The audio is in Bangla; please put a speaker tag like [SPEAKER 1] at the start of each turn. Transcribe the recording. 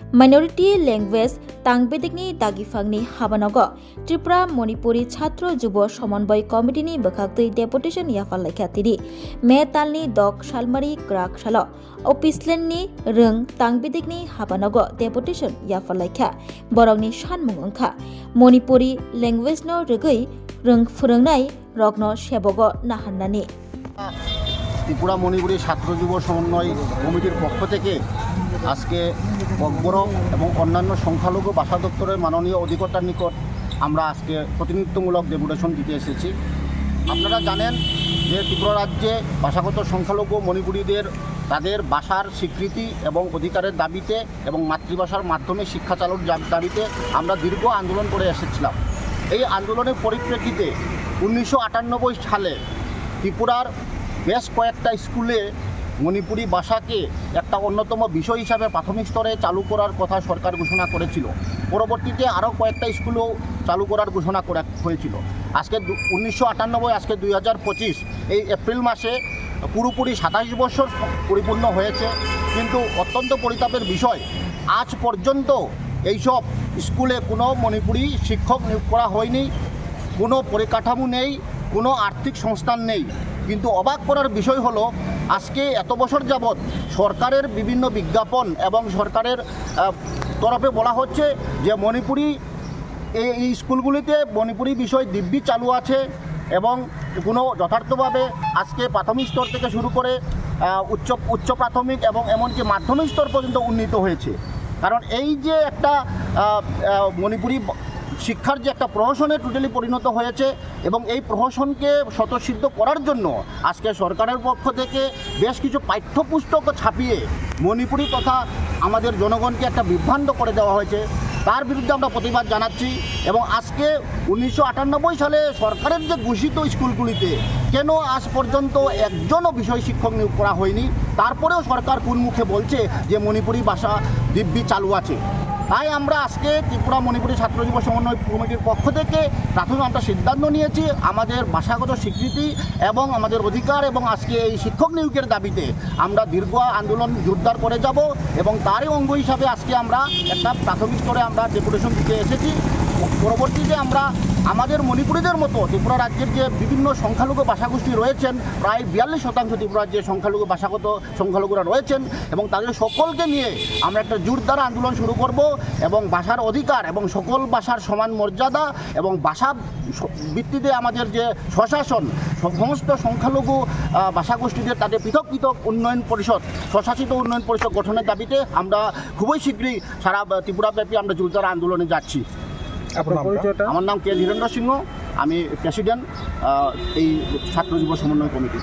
[SPEAKER 1] माइनरिटी लैंग्वेज तांगबेदिकनि दागिफांनि हाबानगो त्रिपुरा मणिपुरी छात्र जुब समन्वय कमिटिनि बखागतै डेपुटेशन याफालायखातिरि मे तालनि दक सालमारि ग्राक साल अफिसलेन्डनि रों तांगबेदिकनि हाबानगो डेपुटेशन याफालायखा बरंनि सानमुं ओंखा मणिपुरी लैंग्वेजनो रगै रों फोरोंनाय रग्न सेबगो नाहान्नानि
[SPEAKER 2] त्रिपुरा मणिपुरी छात्र जुब समन्वय कमिटिर पक्ष থেকে আজকে বকবরক এবং অন্যান্য সংখ্যালঘু ভাষা দপ্তরের মাননীয় অধিকর্তার নিকট আমরা আজকে প্রতিনিধিত্বমূলক ডেপুটেশন দিতে এসেছি। আপনারা জানেন যে ত্রিপুরা রাজ্যে ভাষাগত সংখ্যালঘু মণিপুরীদের তাদের ভাষার স্বীকৃতি এবং অধিকারের দাবিতে এবং মাতৃভাষার মাধ্যমে শিক্ষা চালুর দাবিতে আমরা দীর্ঘ আন্দোলন করে এসেছিলাম। এই আন্দোলনের পরিপ্রেক্ষিতে 1998 সালে ত্রিপুরার বেশ কয়েকটা স্কুলে মণিপুরি ভাষাকে একটা অন্যতম বিষয় হিসাবে প্রাথমিক স্তরে চালু করার কথা সরকার ঘোষণা করেছিল। পরবর্তীতে আরও কয়েকটা স্কুলও চালু করার ঘোষণা করা হয়েছিল। আজকে 1998 আজকে 2025 এই এপ্রিল মাসে পুরোপুরি 27 বছর পরিপূর্ণ হয়েছে, কিন্তু অত্যন্ত পরিতাপের বিষয় আজ পর্যন্ত এইসব স্কুলে কোনো মণিপুরি শিক্ষক নিয়োগ করা হয়নি, কোনো পরিকাঠামো নেই, কোনো আর্থিক সংস্থান নেই। কিন্তু অবাক করার বিষয় হলো আজকে এত বছর যাবৎ সরকারের বিভিন্ন বিজ্ঞাপন এবং সরকারের তরফে বলা হচ্ছে যে মণিপুরি এই স্কুলগুলিতে মণিপুরি বিষয় দিব্যি চালু আছে এবং কোনো যথার্থভাবে আজকে প্রাথমিক স্তর থেকে শুরু করে উচ্চ প্রাথমিক এবং এমনকি মাধ্যমিক স্তর পর্যন্ত উন্নীত হয়েছে। কারণ এই যে একটা মণিপুরি শিক্ষার যে একটা প্রহসনে টোটালি পরিণত হয়েছে এবং এই প্রহসনকে স্বতঃসিদ্ধ করার জন্য আজকে সরকারের পক্ষ থেকে বেশ কিছু পাঠ্যপুস্তক ছাপিয়ে মণিপুরি তথা আমাদের জনগণকে একটা বিভ্রান্ত করে দেওয়া হয়েছে। তার বিরুদ্ধে আমরা প্রতিবাদ জানাচ্ছি এবং আজকে 1998 সালে সরকারের যে ঘোষিত স্কুলগুলিতে কেন আজ পর্যন্ত একজনও বিষয় শিক্ষক নিয়োগ করা হয়নি, তারপরেও সরকার কোন মুখে বলছে যে মণিপুরি ভাষা দিব্যি চালু আছে। তাই আমরা আজকে ত্রিপুরা মণিপুরী ছাত্র যুব সমন্বয় কমিটির পক্ষ থেকে প্রাথমিক আমরা সিদ্ধান্ত নিয়েছি আমাদের ভাষাগত স্বীকৃতি এবং আমাদের অধিকার এবং আজকে এই শিক্ষক নিয়োগের দাবিতে আমরা দীর্ঘ আন্দোলন জোরদার করে যাব এবং তারই অঙ্গ হিসাবে আজকে আমরা একটা প্রাথমিক স্তরে আমরা ডেপুটেশন দিতে এসেছি। পরবর্তীতে আমরা আমাদের মণিপুরীদের মতো ত্রিপুরা রাজ্যের যে বিভিন্ন সংখ্যালঘু ভাষাগোষ্ঠী রয়েছেন, প্রায় 42% ত্রিপুরা রাজ্যে সংখ্যালঘুরা রয়েছেন এবং তাদের সকলকে নিয়ে আমরা একটা জোরদার আন্দোলন শুরু করব এবং ভাষার অধিকার এবং সকল ভাষার সমান মর্যাদা এবং ভাষা ভিত্তিতে আমাদের যে স্বশাসন সমস্ত সংখ্যালঘু ভাষাগোষ্ঠীদের তাদের পৃথক পৃথক উন্নয়ন পরিষদ স্বশাসিত উন্নয়ন পরিষদ গঠনের দাবিতে আমরা খুবই শীঘ্রই সারা ত্রিপুরাব্যাপী আমরা জোরদার আন্দোলনে যাচ্ছি। আমার নাম কে ধীরেন্দ্র সিংহ, আমি প্রেসিডেন্ট এই ছাত্র যুব সমন্বয় কমিটি।